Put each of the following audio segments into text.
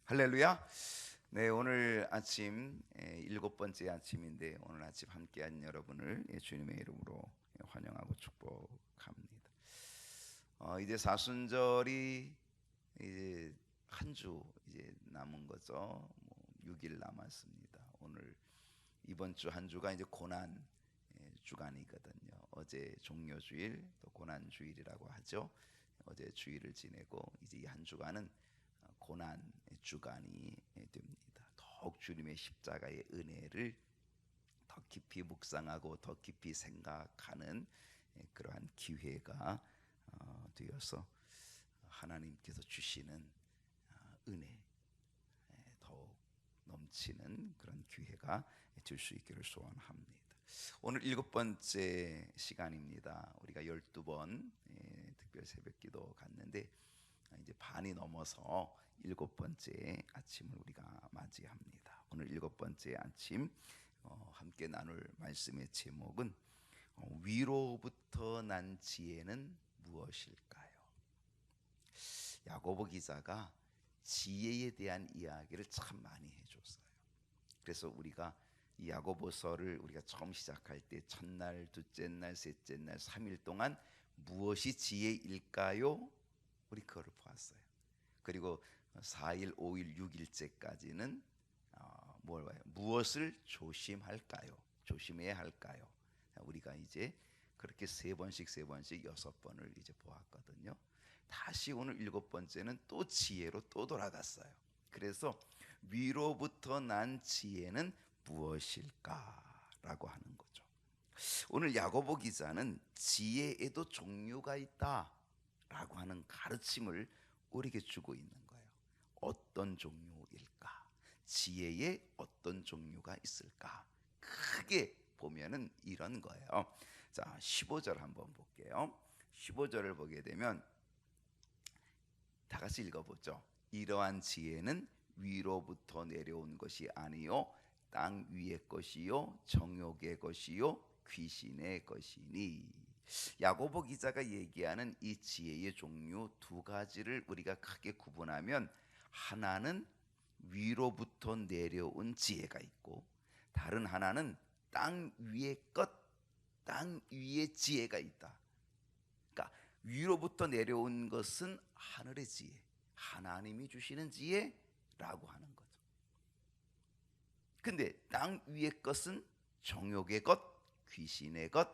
할렐루야. 네, 오늘 아침 일곱 번째 아침인데 오늘 아침 함께한 여러분을 주님의 이름으로 환영하고 축복합니다. 이제 사순절이 이제 한 주 이제 남은 거죠. 6일 남았습니다. 오늘 이번 주 한 주가 이제 고난 주간이거든요. 어제 종료주일 또 고난 주일이라고 하죠. 어제 주일을 지내고 이제 이 한 주간은 고난 주간이 됩니다. 더욱 주님의 십자가의 은혜를 더 깊이 묵상하고 더 깊이 생각하는 그러한 기회가 되어서 하나님께서 주시는 은혜 더욱 넘치는 그런 기회가 될 수 있기를 소원합니다. 오늘 일곱 번째 시간입니다. 우리가 12번 특별 새벽기도 갔는데 이제 반이 넘어서 일곱 번째 아침을 우리가 맞이합니다. 오늘 일곱 번째 아침 함께 나눌 말씀의 제목은 위로부터 난 지혜는 무엇일까요? 야고보 기자가 지혜에 대한 이야기를 참 많이 해줬어요. 그래서 우리가 이 야고보서를 우리가 처음 시작할 때 첫날, 둘째 날, 셋째 날 3일 동안 무엇이 지혜일까요? 우리 그거를 보았어요. 그리고 4일, 5일, 6일째까지는 뭘 봐요? 무엇을 조심할까요? 조심해야 할까요? 우리가 이제 그렇게 세 번씩 6번을 이제 보았거든요. 다시 오늘 일곱 번째는 또 지혜로 또 돌아갔어요. 그래서 위로부터 난 지혜는 무엇일까라고 하는 거죠. 오늘 야고보 기자는 지혜에도 종류가 있다라고 하는 가르침을 우리에게 주고 있는 거예요. 어떤 종류일까? 지혜에 어떤 종류가 있을까? 크게 보면은 이런 거예요. 자, 15절 한번 볼게요. 15절을 보게 되면 다 같이 읽어보죠. 이러한 지혜는 위로부터 내려온 것이 아니요 땅 위의 것이요 정욕의 것이요 귀신의 것이니. 야고보 기자가 얘기하는 이 지혜의 종류 두 가지를 우리가 크게 구분하면 하나는 위로부터 내려온 지혜가 있고 다른 하나는 땅 위의 것, 땅 위의 지혜가 있다. 그러니까 위로부터 내려온 것은 하늘의 지혜, 하나님이 주시는 지혜라고 하는 거죠. 근데 땅 위의 것은 정욕의 것, 귀신의 것,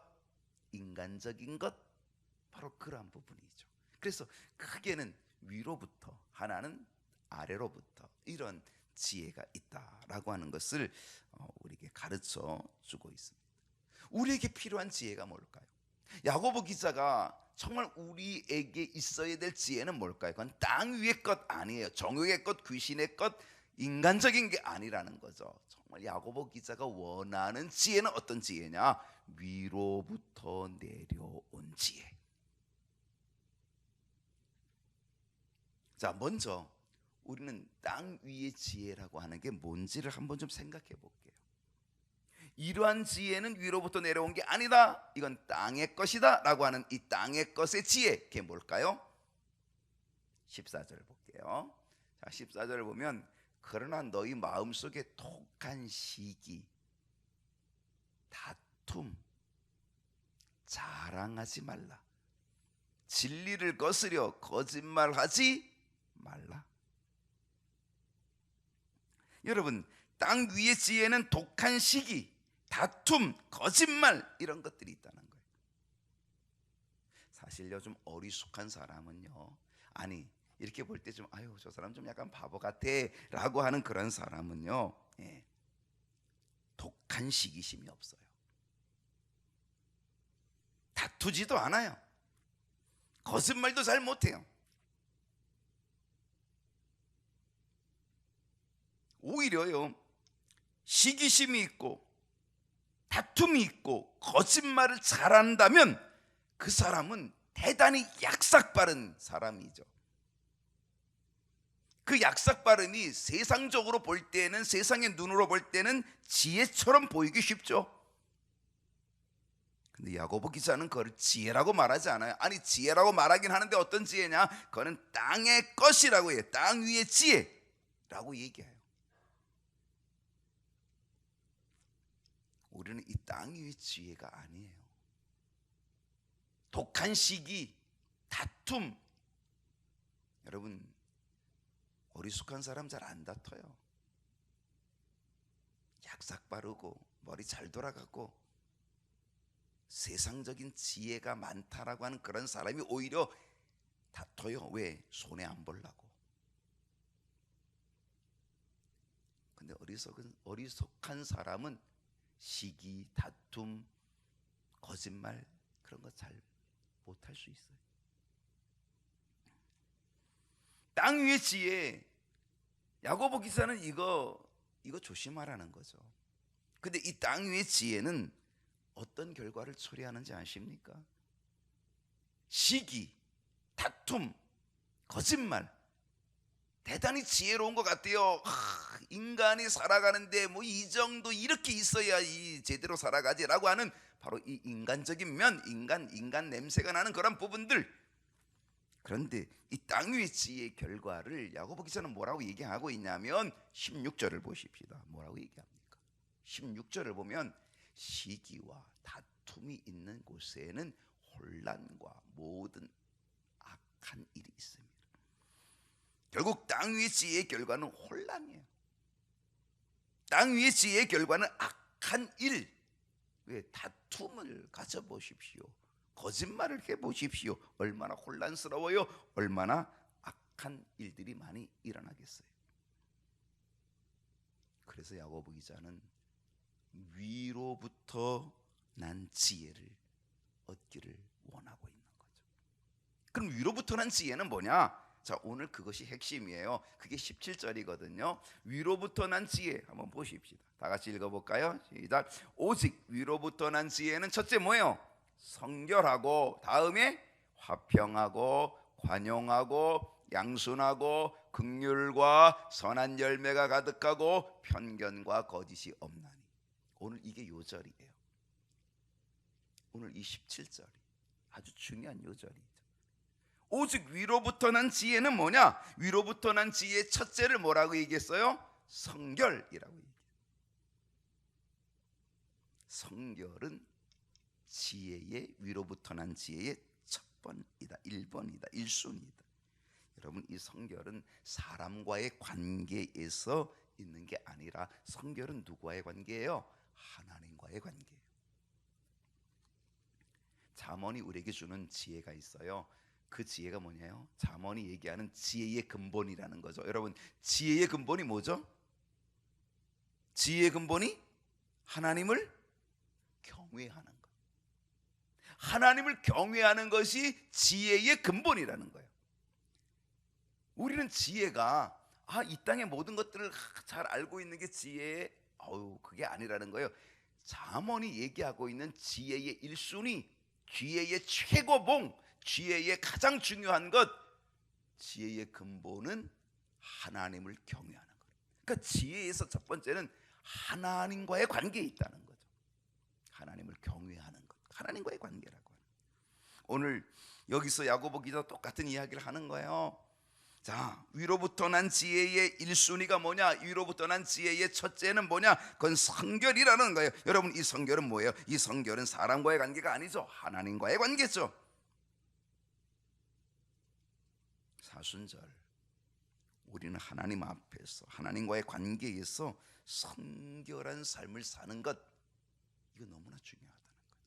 인간적인 것, 바로 그러한 부분이죠. 그래서 크게는 위로부터, 하나는 아래로부터 이런 지혜가 있다라고 하는 것을 우리에게 가르쳐 주고 있습니다. 우리에게 필요한 지혜가 뭘까요? 야고보 기자가 정말 우리에게 있어야 될 지혜는 뭘까요? 그건 땅 위의 것 아니에요. 정욕의 것, 귀신의 것, 인간적인 게 아니라는 거죠. 정말 야고보 기자가 원하는 지혜는 어떤 지혜냐? 위로부터 내려온 지혜. 자, 먼저 우리는 땅 위의 지혜라고 하는 게 뭔지를 한번 좀 생각해 볼게요. 이러한 지혜는 위로부터 내려온 게 아니다, 이건 땅의 것이다 라고 하는 이 땅의 것의 지혜, 그게 뭘까요? 14절 볼게요. 자, 14절을 보면 그러나 너희 마음속에 독한 시기, 다툼, 자랑하지 말라. 진리를 거스려 거짓말하지 말라. 여러분, 땅 위의 지혜는 독한 시기, 다툼, 거짓말 이런 것들이 있다는 거예요. 사실 요즘 어리숙한 사람은요, 아니 이렇게 볼 때 좀 아유 저 사람 좀 약간 바보 같아 라고 하는 그런 사람은요, 독한 시기심이 없어요. 다투지도 않아요. 거짓말도 잘 못해요. 오히려요, 시기심이 있고 다툼이 있고 거짓말을 잘한다면 그 사람은 대단히 약삭빠른 사람이죠. 그 약삭빠름이 세상적으로 볼 때는, 세상의 눈으로 볼 때는 지혜처럼 보이기 쉽죠. 근데 야고보 기자는 그걸 지혜라고 말하지 않아요. 아니 지혜라고 말하긴 하는데 어떤 지혜냐? 그거는 땅의 것이라고 해요. 땅 위의 지혜. 라고 얘기해요. 우리는 이 땅 위의 지혜가 아니에요. 독한 시기, 다툼. 여러분, 어리숙한 사람 잘 안 다퉈요. 약삭 빠르고 머리 잘 돌아가고 세상적인 지혜가 많다라고 하는 그런 사람이 오히려 다퉈요. 왜? 손해 안 보려고. 근데 어리석한 사람은 시기, 다툼, 거짓말 그런 거 잘 못할 수 있어요. 땅 위의 지혜, 야고보 기사는 이거 조심하라는 거죠. 근데 이 땅 위의 지혜는 어떤 결과를 초래하는지 아십니까? 시기, 다툼, 거짓말. 대단히 지혜로운 것 같아요. 인간이 살아가는데 뭐 이 정도 이렇게 있어야 제대로 살아가지라고 하는 바로 이 인간적인 면, 인간 냄새가 나는 그런 부분들. 그런데 이 땅 위의 지혜의 결과를 야고보 기자는 뭐라고 얘기하고 있냐면 16절을 보십시다. 뭐라고 얘기합니까? 16절을 보면 시기와 다툼이 있는 곳에는 혼란과 모든 악한 일이 있습니다. 결국 땅 위의 지혜의 결과는 혼란이에요. 땅 위의 지혜의 결과는 악한 일. 왜? 다툼을 가져보십시오. 거짓말을 해보십시오. 얼마나 혼란스러워요. 얼마나 악한 일들이 많이 일어나겠어요. 그래서 야고보 기자는 위로부터 난 지혜를 얻기를 원하고 있는 거죠. 그럼 위로부터 난 지혜는 뭐냐? 자, 오늘 그것이 핵심이에요. 그게 17절이거든요. 위로부터 난 지혜 한번 보십시다. 다 같이 읽어볼까요? 시작. 오직 위로부터 난 지혜는 첫째 뭐예요? 성결하고, 다음에 화평하고, 관용하고, 양순하고, 긍휼과 선한 열매가 가득하고, 편견과 거짓이 없나니. 오늘 이게 요절이에요. 오늘 이 17절이 아주 중요한 요절이죠. 오직 위로부터 난 지혜는 뭐냐? 위로부터 난 지혜의 첫째를 뭐라고 얘기했어요? 성결이라고 얘기해요. 성결은 지혜의, 위로부터 난 지혜의 첫 번이다, 1번이다, 1순위다. 여러분, 이 성결은 사람과의 관계에서 있는 게 아니라 성결은 누구와의 관계예요? 하나님과의 관계예요. 잠언이 우리에게 주는 지혜가 있어요. 그 지혜가 뭐냐요? 잠언이 얘기하는 지혜의 근본이라는 거죠. 여러분, 지혜의 근본이 뭐죠? 지혜의 근본이 하나님을 경외하는 것. 하나님을 경외하는 것이 지혜의 근본이라는 거예요. 우리는 지혜가 이 땅의 모든 것들을 잘 알고 있는 게 지혜의 그게 아니라는 거예요. 잠언이 얘기하고 있는 지혜의 1순위, 지혜의 최고봉, 지혜의 가장 중요한 것, 지혜의 근본은 하나님을 경외하는 것. 그러니까 지혜에서 첫 번째는 하나님과의 관계에 있다는 거죠. 하나님을 경외하는 것, 하나님과의 관계라고 하는. 오늘 여기서 야고보 기자 똑같은 이야기를 하는 거예요. 자, 위로부터 난 지혜의 1순위가 뭐냐? 위로부터 난 지혜의 첫째는 뭐냐? 그건 성결이라는 거예요. 여러분, 이 성결은 뭐예요? 이 성결은 사람과의 관계가 아니죠. 하나님과의 관계죠. 사순절, 우리는 하나님 앞에서 하나님과의 관계에서 성결한 삶을 사는 것, 이거 너무나 중요하다는 거죠.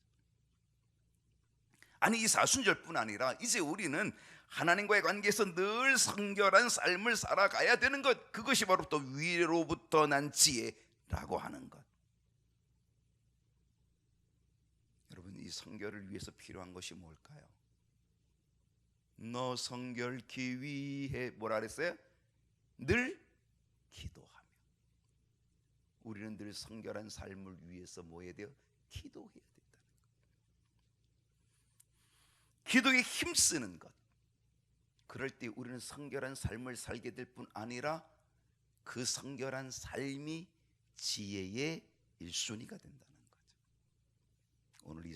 아니, 이 사순절뿐 아니라 이제 우리는 하나님과의 관계에서 늘 성결한 삶을 살아가야 되는 것, 그것이 바로 또 위로부터 난 지혜라고 하는 것. 여러분, 이 성결을 위해서 필요한 것이 뭘까요? 너 성결케 위해 뭐라 그랬어요? 늘 기도하며. 우리는 늘 성결한 삶을 위해서 뭐 해야 돼요? 기도해야 된다는 것. 기도에 힘쓰는 것. 그럴 때 우리는 성결한 삶을 살게 될 뿐 아니라 그 성결한 삶이 지혜의 1순위가 된다는 거죠. 오늘 이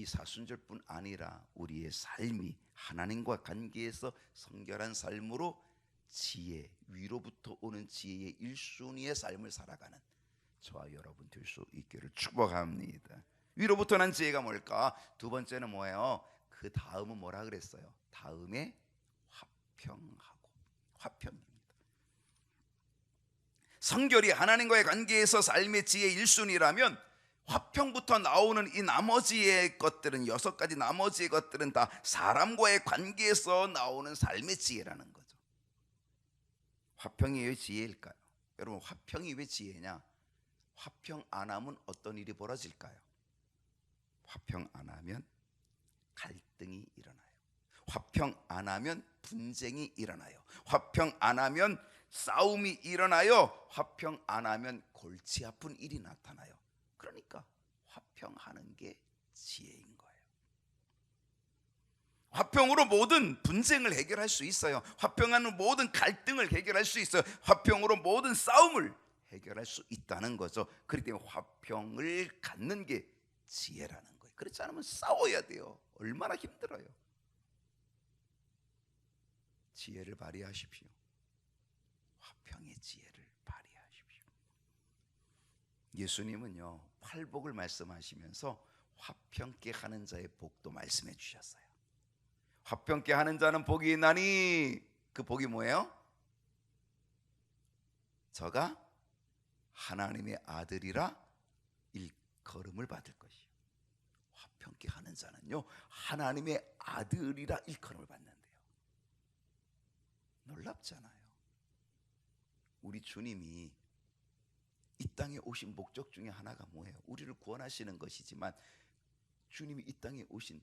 사순절뿐 아니라 우리의 삶이 하나님과 관계에서 성결한 삶으로 지혜, 위로부터 오는 지혜의 1순위의 삶을 살아가는 저와 여러분 될 수 있기를 축복합니다. 위로부터 난 지혜가 뭘까? 두 번째는 뭐예요? 그 다음은 뭐라 그랬어요? 다음에 화평하고, 화평입니다. 성결이 하나님과의 관계에서 삶의 지혜 1순위라면 화평부터 나오는 이 나머지의 것들은, 6가지 나머지의 것들은 다 사람과의 관계에서 나오는 삶의 지혜라는 거죠. 화평이 왜 지혜일까요? 여러분, 화평이 왜 지혜냐? 화평 안 하면 어떤 일이 벌어질까요? 화평 안 하면 갈등이 일어나요. 화평 안 하면 분쟁이 일어나요. 화평 안 하면 싸움이 일어나요. 화평 안 하면 골치 아픈 일이 나타나요. 그러니까 화평하는 게 지혜인 거예요. 화평으로 모든 분쟁을 해결할 수 있어요. 화평하는 모든 갈등을 해결할 수 있어요. 화평으로 모든 싸움을 해결할 수 있다는 거죠. 그렇기 때문에 화평을 갖는 게 지혜라는 거예요. 그렇지 않으면 싸워야 돼요. 얼마나 힘들어요. 지혜를 발휘하십시오. 화평의 지혜를 발휘하십시오. 예수님은요, 팔복을 말씀하시면서 화평케 하는 자의 복도 말씀해 주셨어요. 화평케 하는 자는 복이 있나니, 그 복이 뭐예요? 저가 하나님의 아들이라 일컬음을 받을 것이요. 화평케 하는 자는요, 하나님의 아들이라 일컬음을 받는데요. 놀랍잖아요. 우리 주님이 이 땅에 오신 목적 중에 하나가 뭐예요? 우리를 구원하시는 것이지만 주님이 이 땅에 오신,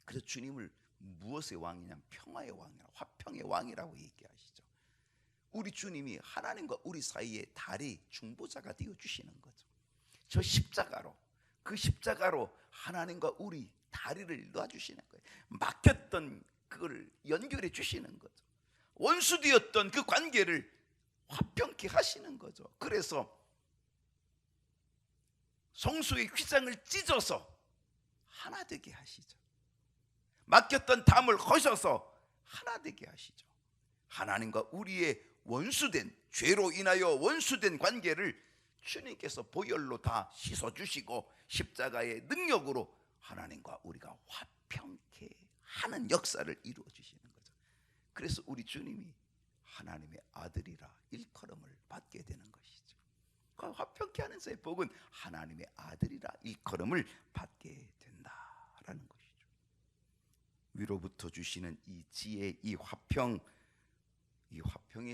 그래서 주님을 무엇의 왕이냐? 평화의 왕이라, 화평의 왕이라고 얘기하시죠. 우리 주님이 하나님과 우리 사이에 다리 중보자가 되어 주시는 거죠. 저 십자가로, 그 십자가로 하나님과 우리 다리를 놔주시는 거예요. 막혔던 그걸 연결해 주시는 거죠. 원수되었던 그 관계를 화평케 하시는 거죠. 그래서 성소의 휘장을 찢어서 하나 되게 하시죠. 막혔던 담을 허셔서 하나 되게 하시죠. 하나님과 우리의 원수된, 죄로 인하여 원수된 관계를 주님께서 보혈로 다 씻어주시고 십자가의 능력으로 하나님과 우리가 화평케 하는 역사를 이루어 주시는 거죠. 그래서 우리 주님이 하나님의 아들이라 일컬음을 받게 되는 것이죠. 화평케 하는 자의 복은 하나님의 아들이라 일컬음을 받게 된다라는 것이죠. 위로부터 주시는 이 지혜, 이 화평의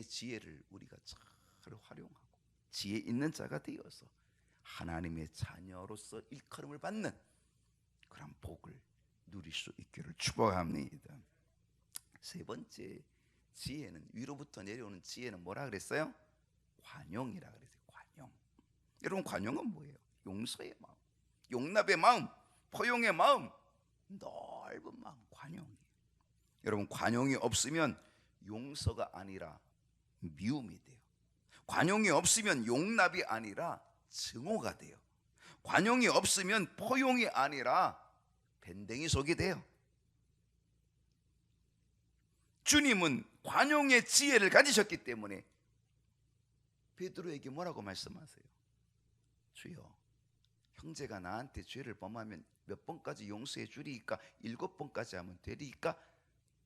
지혜를 우리가 잘 활용하고 지혜 있는 자가 되어서 하나님의 자녀로서 일컬음을 받는 그런 복을 누릴 수 있기를 축복합니다. 세 번째 지혜는, 위로부터 내려오는 지혜는 뭐라 그랬어요? 관용이라 그랬어요. 관용. 여러분, 관용은 뭐예요? 용서의 마음, 용납의 마음, 포용의 마음, 넓은 마음, 관용이에요. 여러분, 관용이 없으면 용서가 아니라 미움이 돼요. 관용이 없으면 용납이 아니라 증오가 돼요. 관용이 없으면 포용이 아니라 밴댕이 속이 돼요. 주님은 관용의 지혜를 가지셨기 때문에 베드로에게 뭐라고 말씀하세요? 주여, 형제가 나한테 죄를 범하면 몇 번까지 용서해 주리이까? 7번까지 하면 되리이까?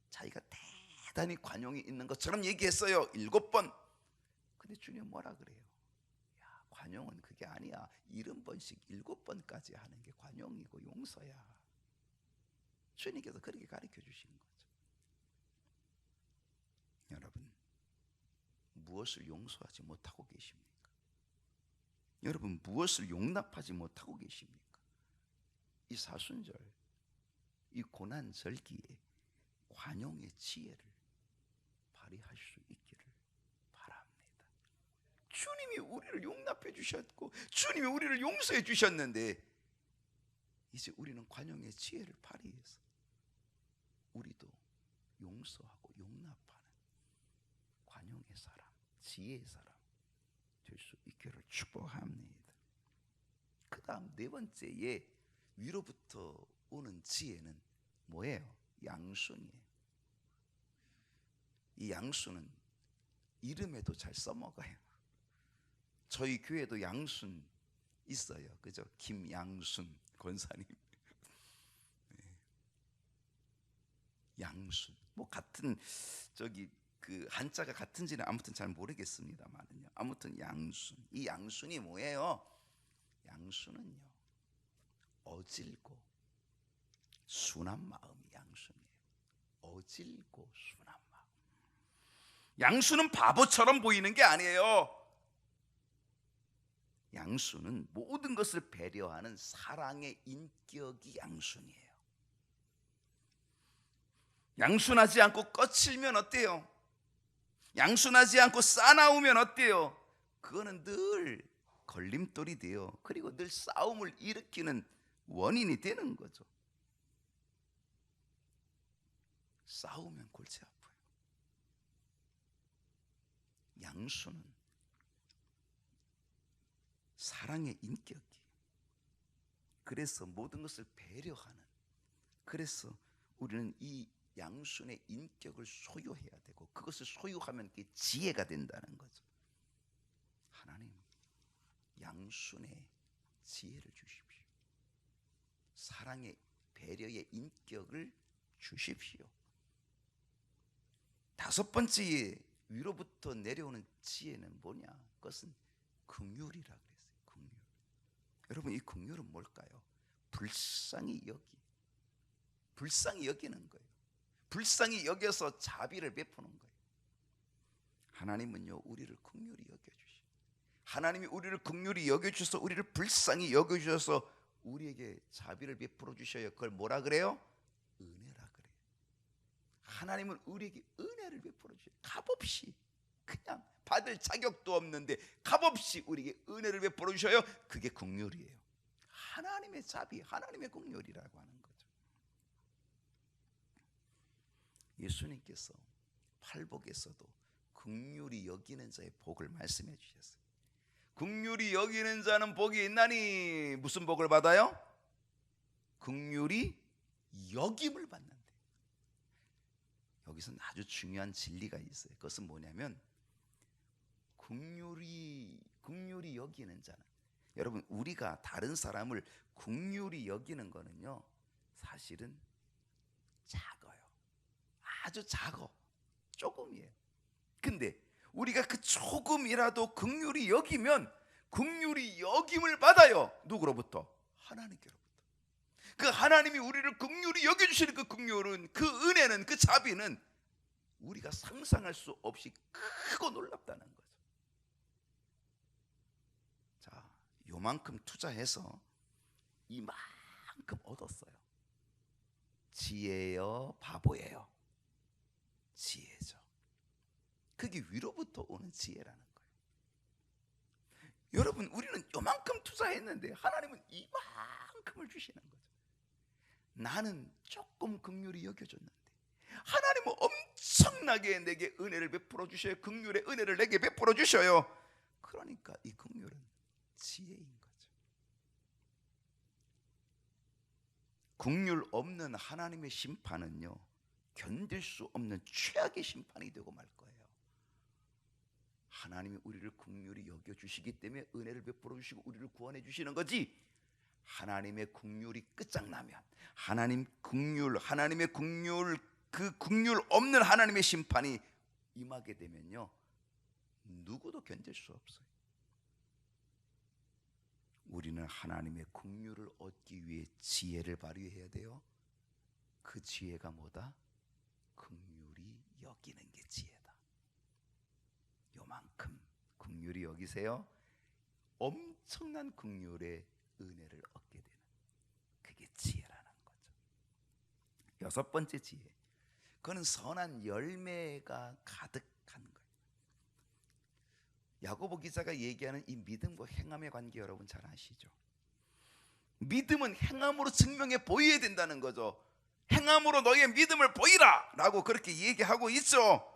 자기가 대단히 관용이 있는 것처럼 얘기했어요. 7번. 근데 주님 뭐라 그래요? 야, 관용은 그게 아니야. 70번씩 7번까지 하는 게 관용이고 용서야. 주님께서 그렇게 가르쳐 주신 거죠. 여러분, 무엇을 용서하지 못하고 계십니까? 여러분, 무엇을 용납하지 못하고 계십니까? 이 사순절, 이 고난절기에 관용의 지혜를 발휘할 수 있기를 바랍니다. 주님이 우리를 용납해 주셨고 주님이 우리를 용서해 주셨는데, 이제 우리는 관용의 지혜를 발휘해서 우리도 용서하고 용납하는 관용의 사람, 지혜의 사람 될 수 있기를 축복합니다. 그 다음 네 번째에 위로부터 오는 지혜는 뭐예요? 양순이에요. 이 양수는 이름에도 잘 써먹어요. 저희 교회도 양순 있어요. 그죠? 김양순 권사님. 양순. 뭐 같은 저기 그 한자가 같은지는 아무튼 잘 모르겠습니다만은요. 아무튼 양순. 이 양순이 뭐예요? 양순은요, 어질고 순한 마음이 양순이에요. 어질고 순한 마음. 양순은 바보처럼 보이는 게 아니에요. 양순은 모든 것을 배려하는 사랑의 인격이 양순이에요. 양순하지 않고 거칠면 어때요? 양순하지 않고 싸나우면 어때요? 그거는 늘 걸림돌이 돼요. 그리고 늘 싸움을 일으키는 원인이 되는 거죠. 싸우면 골치 아파요. 양순은 사랑의 인격이, 그래서 모든 것을 배려하는, 그래서 우리는 이 양순의 인격을 소유해야 되고, 그것을 소유하면 그게 지혜가 된다는 거죠. 하나님, 양순의 지혜를 주십시오. 사랑의, 배려의 인격을 주십시오. 다섯 번째, 위로부터 내려오는 지혜는 뭐냐? 그것은 긍휼이라 그랬어요. 긍휼. 여러분, 이 긍휼은 뭘까요? 불쌍히 여기는 거예요. 불쌍히 여겨서 자비를 베푸는 거예요. 하나님은요, 우리를 긍휼히 여겨주시. 하나님이 우리를 긍휼히 여겨주셔서, 우리를 불쌍히 여겨주셔서 우리에게 자비를 베풀어 주셔요. 그걸 뭐라 그래요? 은혜라 그래요. 하나님은 우리에게 은혜를 베풀어 주셔요. 값없이, 그냥 받을 자격도 없는데 값없이 우리에게 은혜를 베풀어 주셔요. 그게 긍휼이에요. 하나님의 자비, 하나님의 긍휼이라고 하는 거죠. 예수님께서 팔복에서도 긍휼히 여기는 자의 복을 말씀해 주셨어요. 긍휼히 여기는 자는 복이 있나니 무슨 복을 받아요? 긍휼히 여김을 받는데. 여기서 아주 중요한 진리가 있어요. 그것은 뭐냐면, 긍휼히 여기는 자는, 여러분, 우리가 다른 사람을 긍휼히 여기는 거는요, 사실은 작아요. 아주 작아. 조금이에요. 근데 우리가 그 조금이라도 긍휼히 여기면 긍휼히 여김을 받아요. 누구로부터? 하나님께로부터. 그 하나님이 우리를 긍휼히 여겨주시는 그 긍휼은, 그 은혜는, 그 자비는 우리가 상상할 수 없이 크고 놀랍다는 거죠. 자, 요만큼 투자해서 이만큼 얻었어요. 지혜요, 바보예요? 지혜죠. 그게 위로부터 오는 지혜라는 거예요. 여러분, 우리는 요만큼 투자했는데 하나님은 이만큼을 주시는 거죠. 나는 조금 긍휼히 여겨줬는데 하나님은 엄청나게 내게 은혜를 베풀어 주셔요. 긍휼의 은혜를 내게 베풀어 주셔요. 그러니까 이 긍휼은 지혜인 거죠. 긍휼 없는 하나님의 심판은요, 견딜 수 없는 최악의 심판이 되고 말 거예요. 하나님이 우리를 긍휼히 여겨주시기 때문에 은혜를 베풀어 주시고 우리를 구원해 주시는 거지, 하나님의 긍휼이 끝장나면, 하나님의 긍휼, 그 긍휼 없는 하나님의 심판이 임하게 되면요, 누구도 견딜 수 없어요. 우리는 하나님의 긍휼을 얻기 위해 지혜를 발휘해야 돼요. 그 지혜가 뭐다? 긍휼히 여기는 게 지혜다. 요만큼 긍휼히 여기세요. 엄청난 긍휼의 은혜를 얻게 되는, 그게 지혜라는 거죠. 여섯 번째 지혜, 그거는 선한 열매가 가득한 거예요. 야고보 기자가 얘기하는 이 믿음과 행함의 관계, 여러분 잘 아시죠? 믿음은 행함으로 증명해 보여야 된다는 거죠. 행함으로 너의 믿음을 보이라 라고 그렇게 얘기하고 있죠.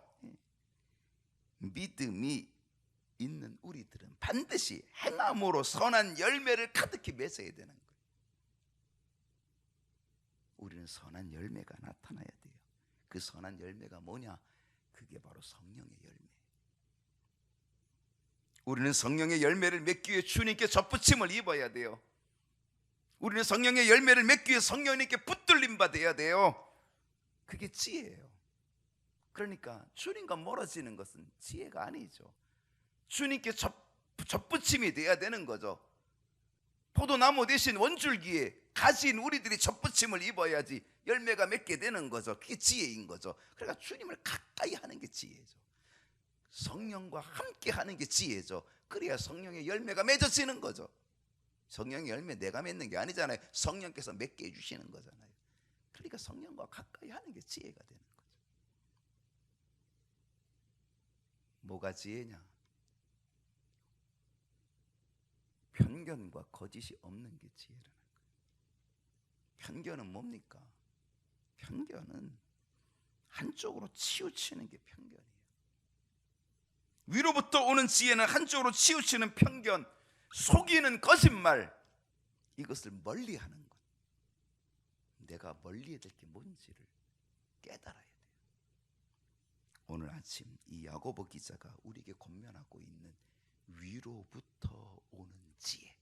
믿음이 있는 우리들은 반드시 행함으로 선한 열매를 가득히 맺어야 되는 거예요. 우리는 선한 열매가 나타나야 돼요. 그 선한 열매가 뭐냐? 그게 바로 성령의 열매. 우리는 성령의 열매를 맺기 위해 주님께 접붙임을 입어야 돼요. 우리는 성령의 열매를 맺기 위해 성령님께 붙들림 받아야 돼요. 그게 지혜예요. 그러니까 주님과 멀어지는 것은 지혜가 아니죠. 주님께 접붙임이 돼야 되는 거죠. 포도나무 대신 원줄기에 가진 우리들이 접붙임을 입어야지 열매가 맺게 되는 거죠. 그게 지혜인 거죠. 그러니까 주님을 가까이 하는 게 지혜죠. 성령과 함께 하는 게 지혜죠. 그래야 성령의 열매가 맺어지는 거죠. 성령의 열매 내가 맺는 게 아니잖아요. 성령께서 맺게 해주시는 거잖아요. 그러니까 성령과 가까이 하는 게 지혜가 되는 거죠. 뭐가 지혜냐? 편견과 거짓이 없는 게 지혜라는 거예요. 편견은 뭡니까? 편견은 한쪽으로 치우치는 게 편견이에요. 위로부터 오는 지혜는 한쪽으로 치우치는 편견, 속이는 거짓말, 이것을 멀리하는 것. 내가 멀리해야 될 게 뭔지를 깨달아야 돼요. 오늘 아침 이 야고보 기자가 우리에게 권면하고 있는 위로부터 오는 지혜,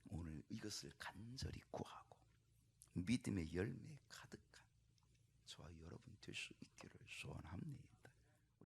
오늘 이것을 간절히 구하고 믿음의 열매에 가득한 저와 여러분 될 수 있기를 소원합니다.